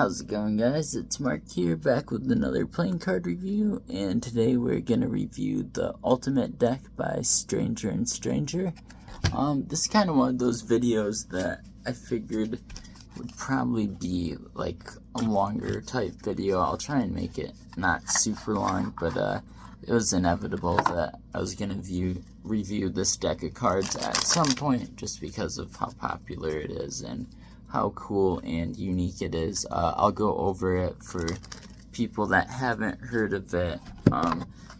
How's it going, guys? It's Mark here, back with another playing card review, and today we're gonna review the Ultimate Deck by Stranger and Stranger. This is kind of one of those videos that I figured would probably be like a longer type video. I'll try and make it not super long, but it was inevitable that I was gonna review this deck of cards at some point, just because of how popular it is and how cool and unique it is. I'll go over it for people that haven't heard of it.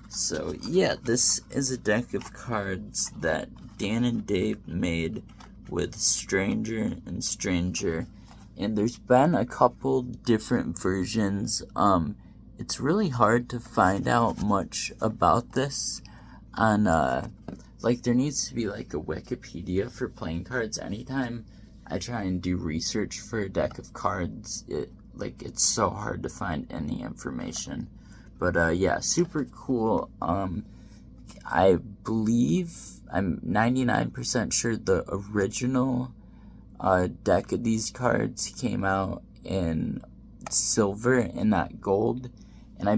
So yeah, this is a deck of cards that Dan and Dave made with Stranger and Stranger, and there's been a couple different versions. It's really hard to find out much about this on like there needs to be like a Wikipedia for playing cards. Anytime I try and do research for a deck of cards, it's so hard to find any information. But yeah, super cool. I believe, I'm 99% sure the original deck of these cards came out in silver and not gold. And I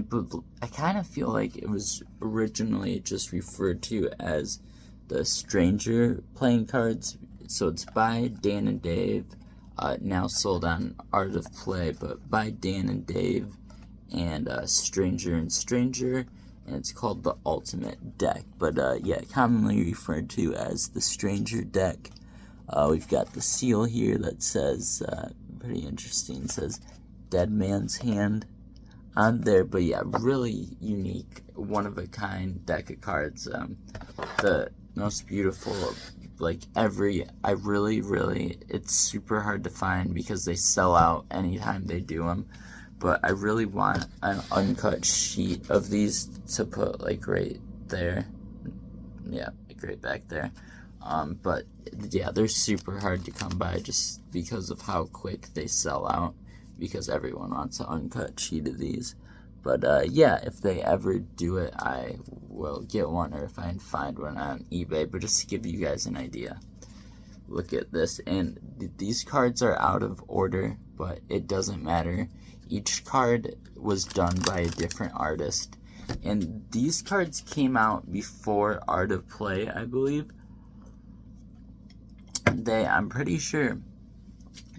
kind of feel like it was originally just referred to as the Stranger playing cards. So it's by Dan and Dave, now sold on Art of Play, but by Dan and Dave and Stranger and Stranger, and it's called the Ultimate Deck. But yeah, commonly referred to as the Stranger deck. We've got the seal here that says, pretty interesting, says Dead Man's Hand on there. But yeah, really unique, one-of-a-kind deck of cards. The most beautiful, I really, it's super hard to find because they sell out anytime they do them, but I really want an uncut sheet of these to put right there, yeah, right back there. But yeah, they're super hard to come by just because of how quick they sell out, because everyone wants an uncut sheet of these. But yeah, if they ever do it, I will get one, or if I can find one on eBay. But just to give you guys an idea, look at this. And these cards are out of order, but it doesn't matter. Each card was done by a different artist, and these cards came out before Art of Play, I believe. I'm pretty sure,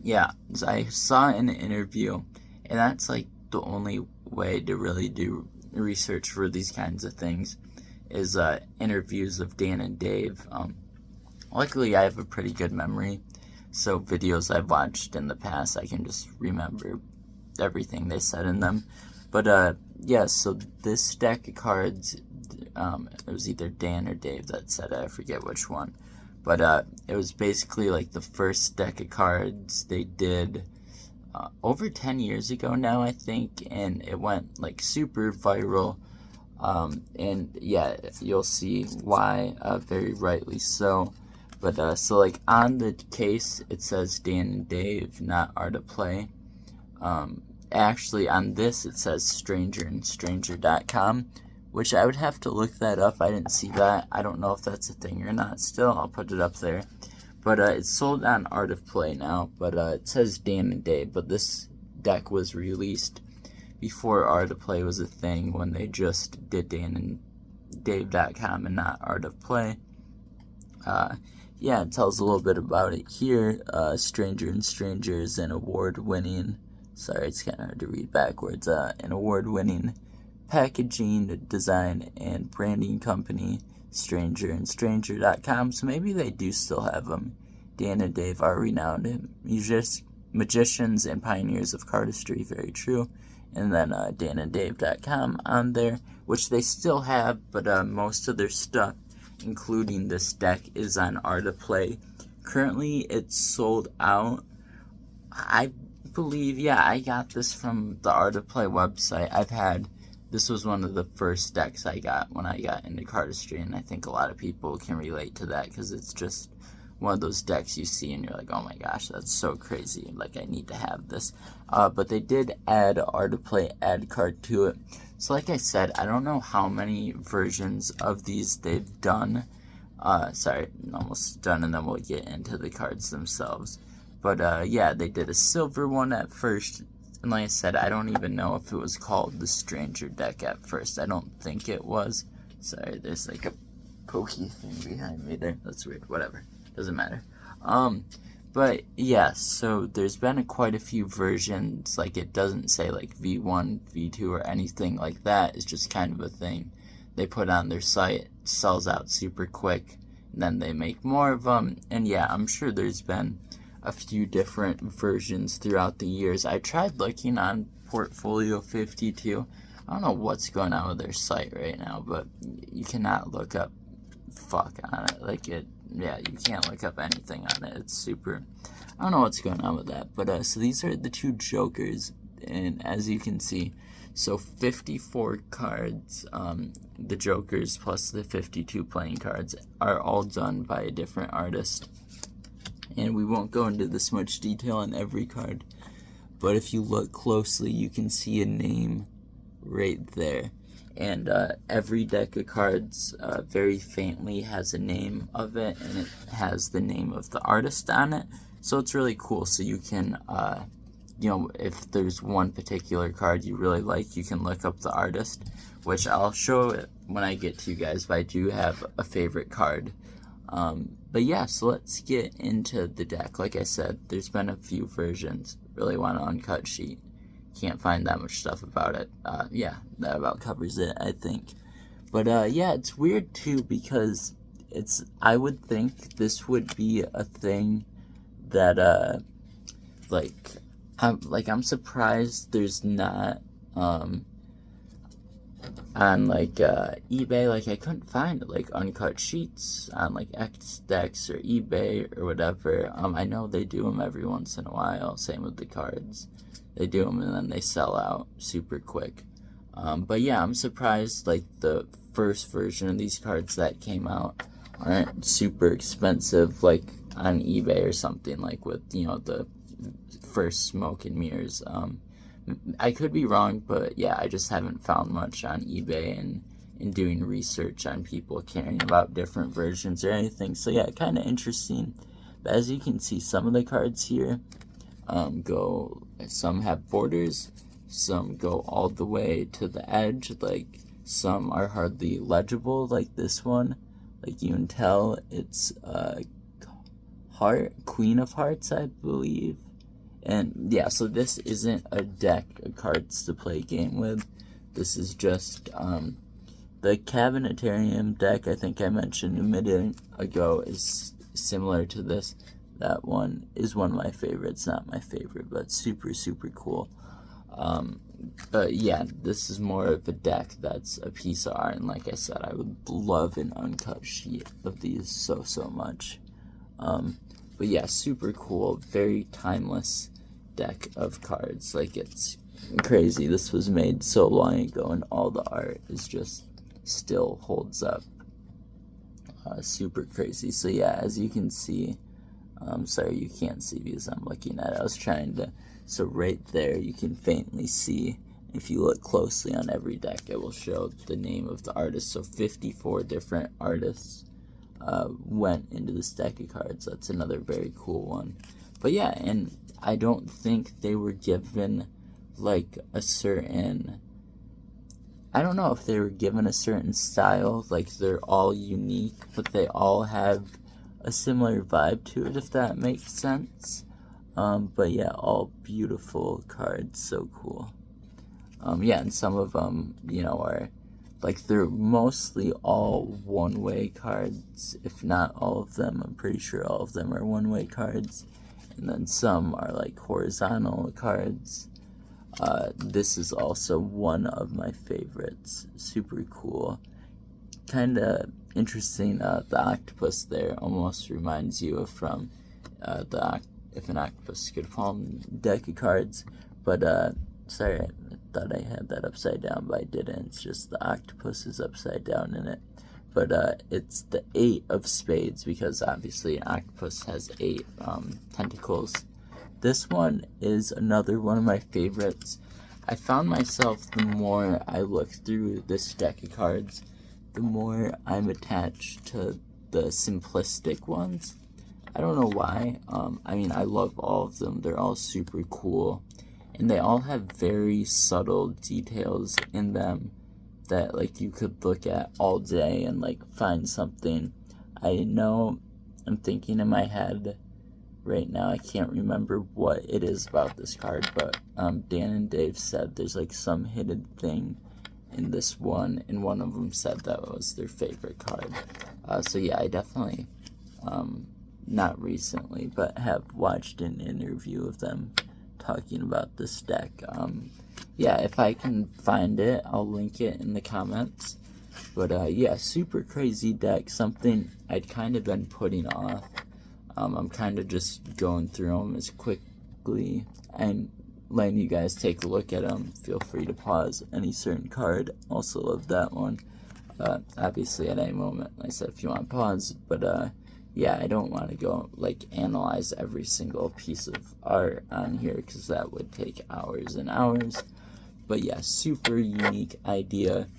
yeah, I saw in an interview, and that's like the only way to really do research for these kinds of things, is interviews of Dan and Dave. Luckily I have a pretty good memory, so videos I've watched in the past, I can just remember everything they said in them. But yeah, so this deck of cards, it was either Dan or Dave that said it, I forget which one, but it was basically like the first deck of cards they did over 10 years ago now, I think, and it went like super viral. And yeah, you'll see why, very rightly so. But so like on the case it says Dan and Dave, not Art of Play. Actually on this it says Stranger and Stranger.com, which I would have to look that up. I didn't see that. I don't know if that's a thing or not. Still, I'll put it up there. But it's sold on Art of Play now. But it says Dan and Dave. But this deck was released before Art of Play was a thing, when they just did DanandDave.com and not Art of Play. Yeah, it tells a little bit about it here. Stranger and Stranger is an award-winning, sorry, it's kind of hard to read backwards, an award-winning packaging, design, and branding company, Stranger and Stranger.com. So maybe they do still have them. Dan and Dave are renowned magicians and pioneers of cardistry, very true. And then DanandDave.com on there, which they still have, but most of their stuff, including this deck, is on Art of Play. Currently, it's sold out. I believe, yeah, I got this from the Art of Play website. This was one of the first decks I got when I got into cardistry, and I think a lot of people can relate to that, because it's just one of those decks you see and you're like, oh my gosh, that's so crazy, like I need to have this. But they did add Art of Play add card to it. So like I said, I don't know how many versions of these they've done. Sorry, almost done, and then we'll get into the cards themselves. But yeah, they did a silver one at first, And like I said, I don't even know if it was called the Stranger deck at first. I don't think it was. Sorry, there's like a pokey thing behind me there. That's weird. Whatever. Doesn't matter. But yeah, so there's been quite a few versions. Like, it doesn't say like V1, V2, or anything like that. It's just kind of a thing they put on their site. It sells out super quick, and then they make more of them. And yeah, I'm sure there's been a few different versions throughout the years. I tried looking on Portfolio 52. I don't know what's going on with their site right now, but you cannot look up fuck on it. Like, it, yeah, you can't look up anything on it. It's super, I don't know what's going on with that. But so these are the two Jokers, and as you can see, so 54 cards, the Jokers plus the 52 playing cards are all done by a different artist. And we won't go into this much detail on every card, but if you look closely, you can see a name right there. And every deck of cards very faintly has a name of it, and it has the name of the artist on it. So it's really cool. So you can, you know, if there's one particular card you really like, you can look up the artist, which I'll show it when I get to you guys, but I do have a favorite card. But yeah, so let's get into the deck. Like I said, there's been a few versions. Really want an uncut sheet. Can't find that much stuff about it. Yeah, that about covers it, I think. But yeah, it's weird too, because it's, I would think this would be a thing that I'm surprised there's not on like eBay. Like, I couldn't find like uncut sheets on like X-Dex or eBay or whatever. I know they do them every once in a while. Same with the cards. They do them and then they sell out super quick. But yeah, I'm surprised like the first version of these cards that came out aren't super expensive, like on eBay or something, like with, you know, the first Smoke and Mirrors. I could be wrong, but yeah, I just haven't found much on eBay and in doing research on people caring about different versions or anything. So yeah, kind of interesting. But as you can see, some of the cards here some have borders, some go all the way to the edge, like some are hardly legible, like this one. Like, you can tell it's Queen of Hearts, I believe. And yeah, so this isn't a deck of cards to play a game with. This is just the Cabinetarium deck I think I mentioned a minute ago is similar to this. That one is one of my favorites. Not my favorite, but super, super cool. But yeah, this is more of a deck that's a piece of art. And like I said, I would love an uncut sheet of these so much. But yeah, super cool, very timeless deck of cards. Like, it's crazy. This was made so long ago, and all the art is just still holds up. Super crazy. So yeah, as you can see, sorry you can't see because I'm looking at it. I was trying to, so right there you can faintly see. If you look closely on every deck, it will show the name of the artist. So 54 different artists went into this deck of cards. That's another very cool one. But yeah, and I don't think they were given like a certain, I don't know if they were given a certain style. Like, they're all unique, but they all have a similar vibe to it, if that makes sense. But yeah, all beautiful cards, so cool. Yeah, and some of them, you know, are like, they're mostly all one-way cards, if not all of them. I'm pretty sure all of them are one-way cards. And then some are like horizontal cards. This is also one of my favorites. Super cool. Kind of interesting. The octopus there almost reminds you of from if an octopus could palm deck of cards. But sorry, I thought I had that upside down, but I didn't. It's just the octopus is upside down in it. But it's the 8 of spades, because obviously an octopus has 8 tentacles. This one is another one of my favorites. I found myself, the more I look through this deck of cards, the more I'm attached to the simplistic ones. I don't know why. I mean, I love all of them. They're all super cool. and they all have very subtle details in them that like you could look at all day and like find something. I know I'm thinking in my head right now, I can't remember what it is about this card, but Dan and Dave said there's like some hidden thing in this one, and one of them said that was their favorite card. So yeah, I definitely, not recently, but have watched an interview of them talking about this deck. Yeah, if I can find it, I'll link it in the comments. But yeah, super crazy deck, something I'd kind of been putting off. I'm kind of just going through them as quickly and letting you guys take a look at them. Feel free to pause any certain card. Also love that one. Obviously at any moment, like I said, if you want to pause, but yeah, I don't want to go like analyze every single piece of art on here because that would take hours and hours. But yeah, super unique idea.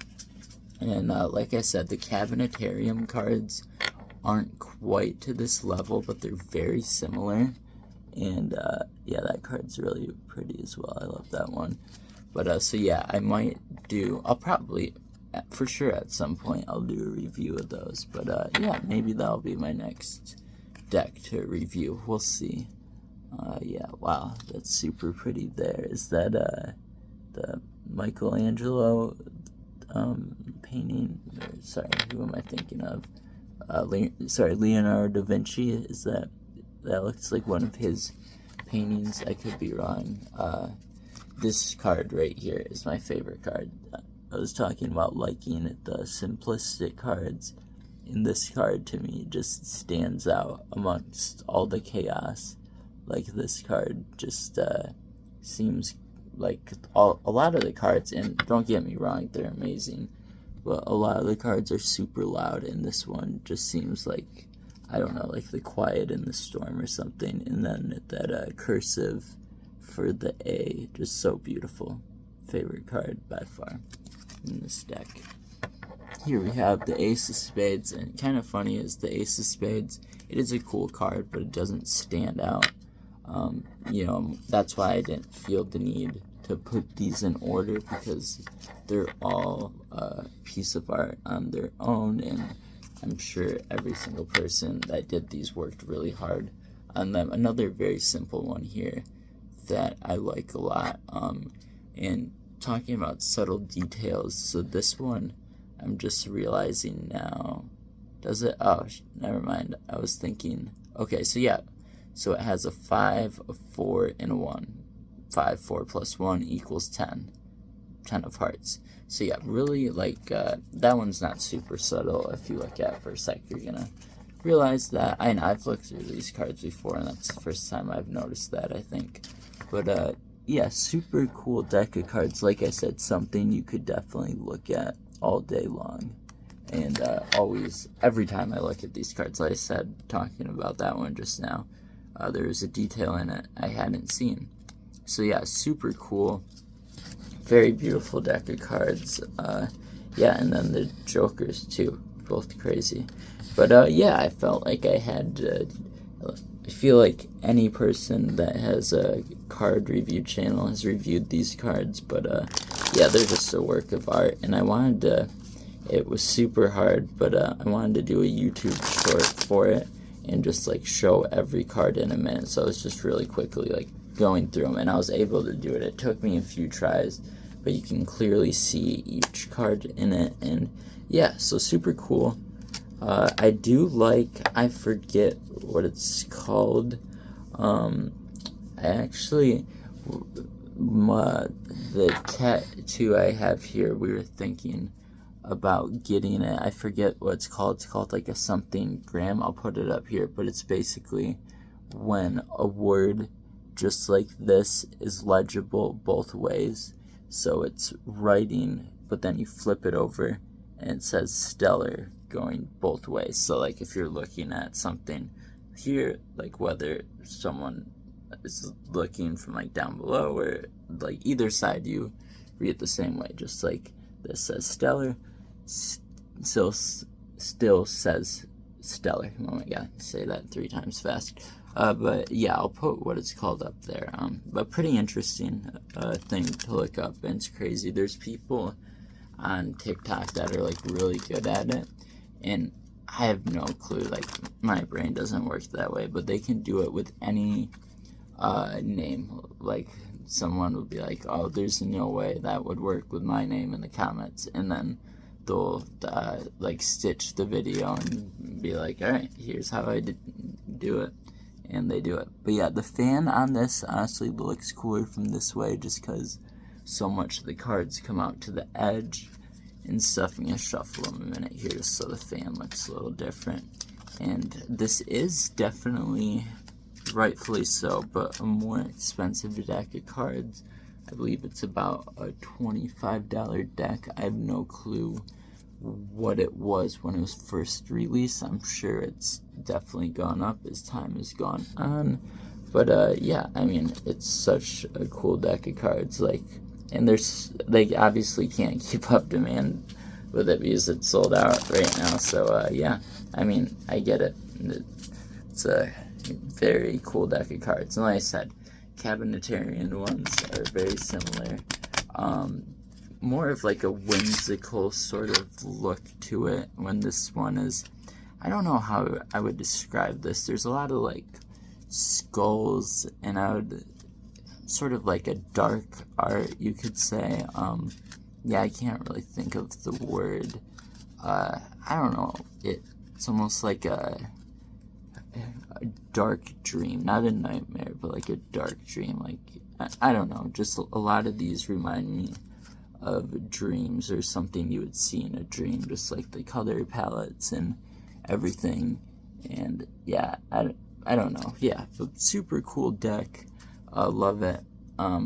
And like I said, the Cabinetarium cards aren't quite to this level, but they're very similar. And yeah, that card's really pretty as well. I love that one. But so yeah, I'll probably, for sure at some point, I'll do a review of those. But yeah, maybe that'll be my next deck to review. We'll see. Yeah, wow, that's super pretty there. Is that the Michelangelo painting? Sorry, who am I thinking of? Leonardo da Vinci. Is that looks like one of his paintings? I could be wrong. This card right here is my favorite card. I was talking about liking the simplistic cards, and this card to me just stands out amongst all the chaos. Like this card just seems like a lot of the cards, and don't get me wrong, they're amazing, but a lot of the cards are super loud, and this one just seems like, I don't know, like the Quiet in the Storm or something. And then that cursive for the A, just so beautiful. Favorite card by far in this deck. Here we have the Ace of Spades, and kind of funny is the Ace of Spades, it is a cool card, but it doesn't stand out. You know, that's why I didn't feel the need to put these in order, because they're all a piece of art on their own, and I'm sure every single person that did these worked really hard on them. Another very simple one here that I like a lot, and talking about subtle details, so this one I'm just realizing now, does it? Oh, never mind, I was thinking, okay, so yeah, so it has a 5, a 4, and a 1. 5, 4 plus 1 equals 10. 10 of hearts. So yeah, really like, that one's not super subtle. If you look at it for a sec, you're gonna realize that. I've looked through these cards before, and that's the first time I've noticed that, I think. But yeah, super cool deck of cards. Like I said, something you could definitely look at all day long. And always, every time I look at these cards, like I said, talking about that one just now, there's a detail in it I hadn't seen. So yeah, super cool. Very beautiful deck of cards. Yeah, and then the Jokers too, both crazy. But yeah, I felt like I had I feel like any person that has a card review channel has reviewed these cards. But yeah, they're just a work of art, and I wanted to, it was super hard, but I wanted to do a YouTube short for it and just like show every card in a minute. So it's just really quickly like going through them, and I was able to do it. It took me a few tries, but you can clearly see each card in it. And yeah, so super cool. I do like, I forget what it's called. I actually, the tattoo I have here, we were thinking about getting it. I forget what it's called. It's called like a something gram. I'll put it up here, but it's basically when a word just like this is legible both ways. So it's writing, but then you flip it over and it says stellar going both ways. So like if you're looking at something here, like whether someone is looking from like down below or like either side, you read it the same way. Just like this says stellar, still says stellar. Oh my god, say that 3 times fast. But yeah, I'll put what it's called up there. But pretty interesting thing to look up, and it's crazy. There's people on TikTok that are like really good at it, and I have no clue. Like, my brain doesn't work that way, but they can do it with any name. Like, someone would be like, "Oh, there's no way that would work with my name in the comments," and then they'll like stitch the video and be like, "All right, here's how I do it," and they do it. But yeah, the fan on this honestly looks cooler from this way, just because so much of the cards come out to the edge and stuff. I'm gonna shuffle them a minute here just so the fan looks a little different. And this is definitely, rightfully so, but a more expensive deck of cards. I believe it's about a $25 deck. I have no clue what it was when it was first released. I'm sure it's definitely gone up as time has gone on. But yeah, I mean, it's such a cool deck of cards. Like, and they obviously can't keep up demand with it because it's sold out right now. So yeah, I mean, I get it. It's a very cool deck of cards. And like I said, Cabinetarian ones are very similar. More of like a whimsical sort of look to it, when this one is, I don't know how I would describe this. There's a lot of like skulls, and I would sort of like a dark art, you could say. Yeah, I can't really think of the word. I don't know. It's almost like a dark dream, not a nightmare, but like a dark dream. Like, I don't know. Just a lot of these remind me of dreams, or something you would see in a dream, just like the color palettes and everything. And yeah, I don't know. Yeah, but super cool deck. Love it.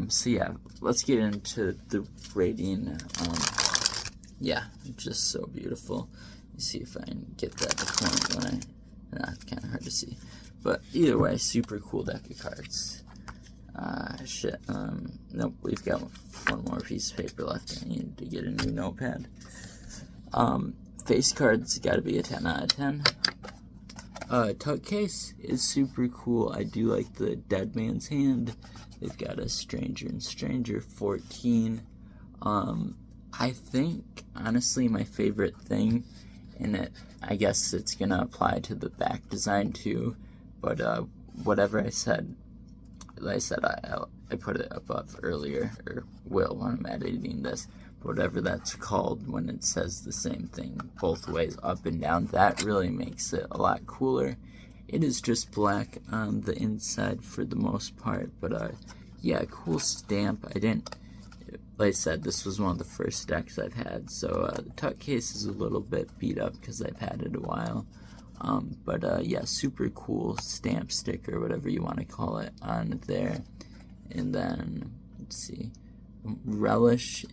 So yeah, let's get into the rating. Yeah, just so beautiful. Let me see if I can get that to point when it's kind of hard to see. But either way, super cool deck of cards. Shit. Nope, we've got one more piece of paper left. I need to get a new notepad. Face cards gotta be a 10 out of 10. Tuck case is super cool. I do like the Dead Man's Hand. They've got a Stranger and Stranger 14. I think, honestly, my favorite thing in it, I guess it's gonna apply to the back design too, but whatever I said, like I said, I put it above earlier, or will when I'm editing this, whatever that's called when it says the same thing both ways, up and down, that really makes it a lot cooler. It is just black on the inside for the most part, but yeah, cool stamp. Like I said, this was one of the first decks I've had, so the Tuck case is a little bit beat up because I've had it a while. But yeah, super cool stamp sticker, whatever you want to call it, on there. And then, let's see, relish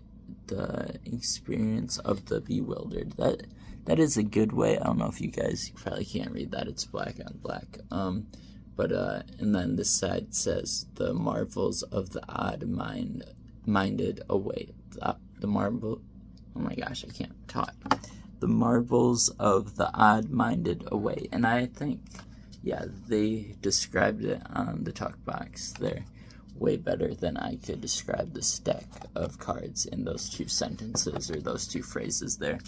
the experience of the bewildered. That is a good way. I don't know if you guys probably can't read that. It's black on black. And then this side says the marvels of the odd-minded await. The marvel. Oh my gosh, I can't talk. The marvels of the odd-minded await. And I think, yeah, they described it on the talk box there way better than I could describe this deck of cards in those two sentences, or those two phrases there.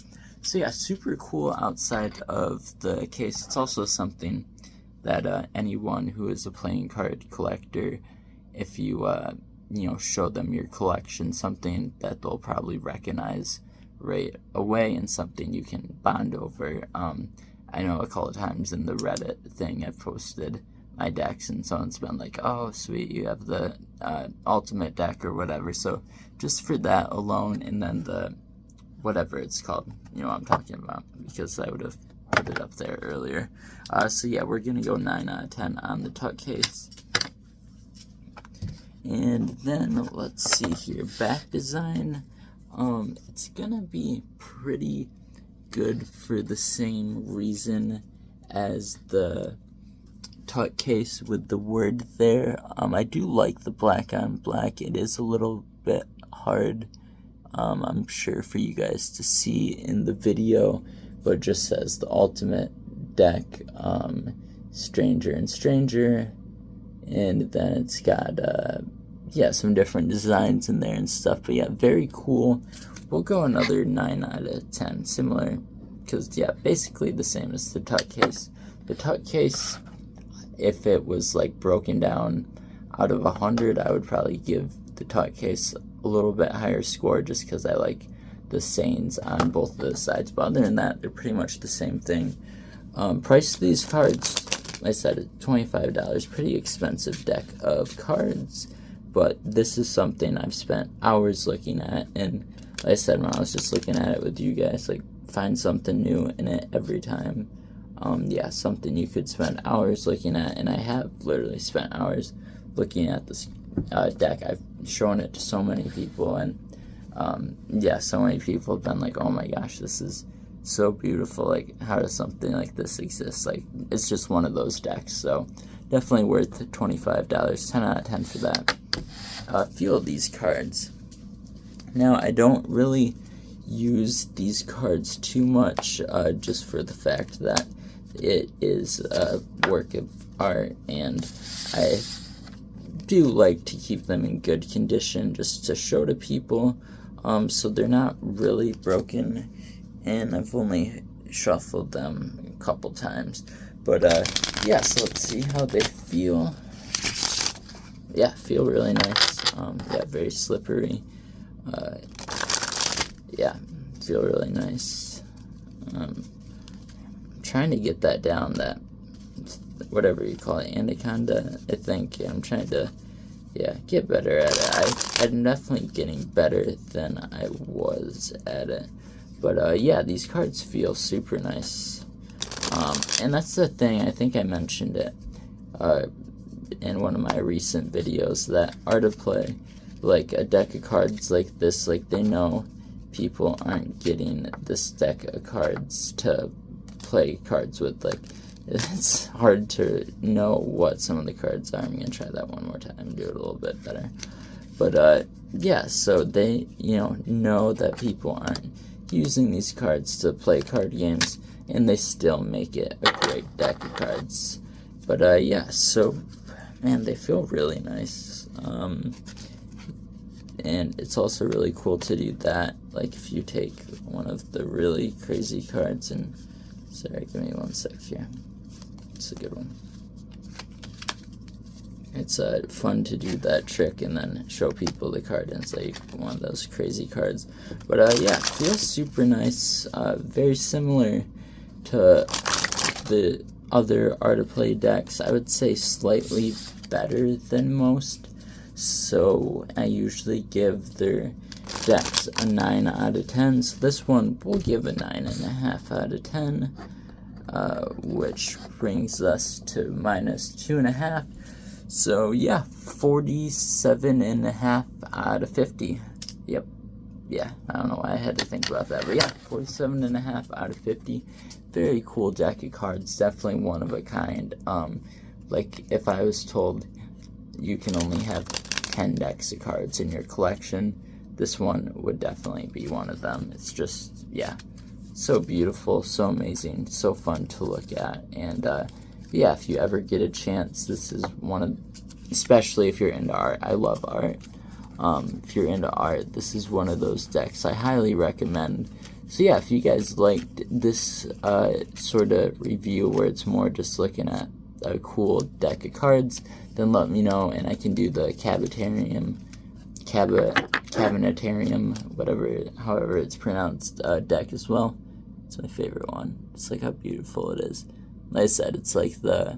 So yeah, super cool outside of the case. It's also something that anyone who is a playing card collector, if you show them your collection, something that they'll probably recognize right away, and something you can bond over. I know a couple of times in the Reddit thing I've posted my decks, and someone's been like, "Oh, sweet, you have the ultimate deck," or whatever. So just for that alone, and then the whatever it's called, you know what I'm talking about, because I would have put it up there earlier. So yeah, we're gonna go 9 out of 10 on the Tuck case. And then let's see here, back design. It's gonna be pretty good for the same reason as the Tuck case with the word there. I do like the black on black. It is a little bit hard, I'm sure, for you guys to see in the video, but it just says the ultimate deck, Stranger and Stranger, and then it's got yeah, some different designs in there and stuff. But yeah, very cool. We'll go another 9 out of 10, similar, because yeah, basically the same as the tuck case. The tuck case, if it was like broken down out of 100, I would probably give the tuck case a little bit higher score, just because I like the sayings on both of the sides. But other than that, they're pretty much the same thing. Price of these cards, like I said, $25. Pretty expensive deck of cards, but this is something I've spent hours looking at. And like I said, when I was just looking at it with you guys, like, find something new in it every time. Yeah, something you could spend hours looking at, and I have literally spent hours looking at this deck. I've shown it to so many people, and yeah, so many people have been like, oh my gosh, this is so beautiful, like, how does something like this exist? Like, it's just one of those decks. So definitely worth $25, 10 out of 10 for that. A few of these cards. Now, I don't really use these cards too much, just for the fact that it is a work of art, and I do like to keep them in good condition just to show to people, so they're not really broken, and I've only shuffled them a couple times. But yeah, so let's see how they feel. Yeah, feel really nice. Yeah, very slippery. Yeah, feel really nice. Trying to get that down, that whatever you call it, anaconda, I think. I'm trying to, yeah, get better at it. I'm definitely getting better than I was at it. But yeah, these cards feel super nice. And that's the thing, I think I mentioned it in one of my recent videos, that Art of Play, like a deck of cards like this, like, they know people aren't getting this deck of cards to play cards with. Like, it's hard to know what some of the cards are. I'm gonna try that one more time and do it a little bit better. But yeah, so they, you know that people aren't using these cards to play card games, and they still make it a great deck of cards. But yeah, so man, they feel really nice. And it's also really cool to do that, like, if you take one of the really crazy cards and, sorry, give me one sec here. It's a good one. It's fun to do that trick and then show people the card, and it's like one of those crazy cards. But yeah, feels super nice. Very similar to the other Art of Play decks. I would say slightly better than most. So I usually give their decks a 9 out of 10. So this one we'll give a 9.5 out of 10, which brings us to -2.5. So yeah, 47.5 out of 50. Yep. Yeah, I don't know why I had to think about that, but yeah, 47.5 out of 50. Very cool deck of cards. Definitely one of a kind. Like, if I was told you can only have 10 decks of cards in your collection, this one would definitely be one of them. It's just, yeah, so beautiful, so amazing, so fun to look at. And yeah, if you ever get a chance, this is one of, especially if you're into art. I love art. If you're into art, this is one of those decks I highly recommend. So yeah, if you guys liked this sort of review where it's more just looking at a cool deck of cards, then let me know, and I can do the cabinetarium, however it's pronounced, deck as well. It's my favorite one. It's like how beautiful it is. Like I said, it's like the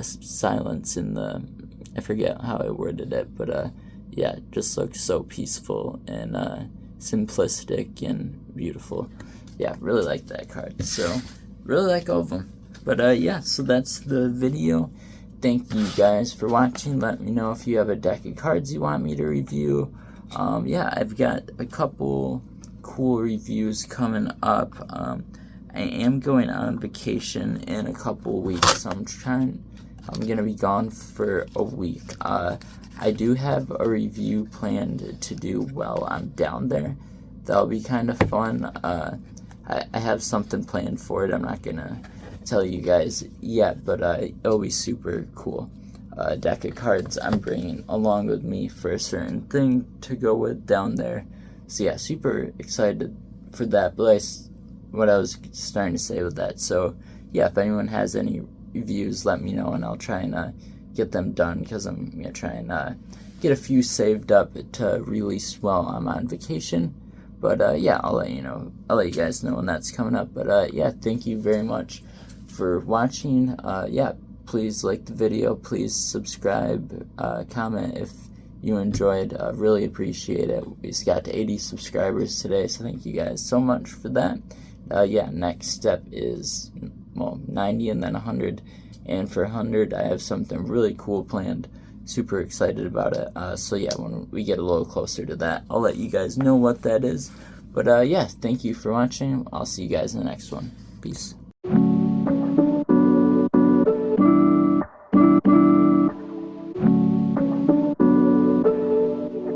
silence in the, I forget how I worded it, but yeah, it just looks so peaceful and simplistic and beautiful. Yeah, really like that card. So really like all of them. But yeah, so that's the video. Thank you guys for watching. Let me know if you have a deck of cards you want me to review. Yeah, I've got a couple cool reviews coming up. I am going on vacation in a couple weeks. I'm gonna be gone for a week. I do have a review planned to do while I'm down there. That'll be kind of fun. I have something planned for it. I'm not gonna tell you guys yet, but it'll be super cool. Deck of cards I'm bringing along with me for a certain thing to go with down there. So yeah, super excited for that. But what I was starting to say with that. So yeah, if anyone has any reviews, let me know and I'll try and get them done, because I'm gonna try and get a few saved up to release while I'm on vacation. But yeah, I'll let you guys know when that's coming up. But yeah, thank you very much for watching. Yeah, please like the video, please subscribe, comment if you enjoyed. Really appreciate it. We just got to 80 subscribers today, so thank you guys so much for that. Yeah, next step is, well, 90 and then 100, and for 100 I have something really cool planned. Super excited about it. So yeah, when we get a little closer to that, I'll let you guys know what that is. But yeah, thank you for watching. I'll see you guys in the next one. Peace.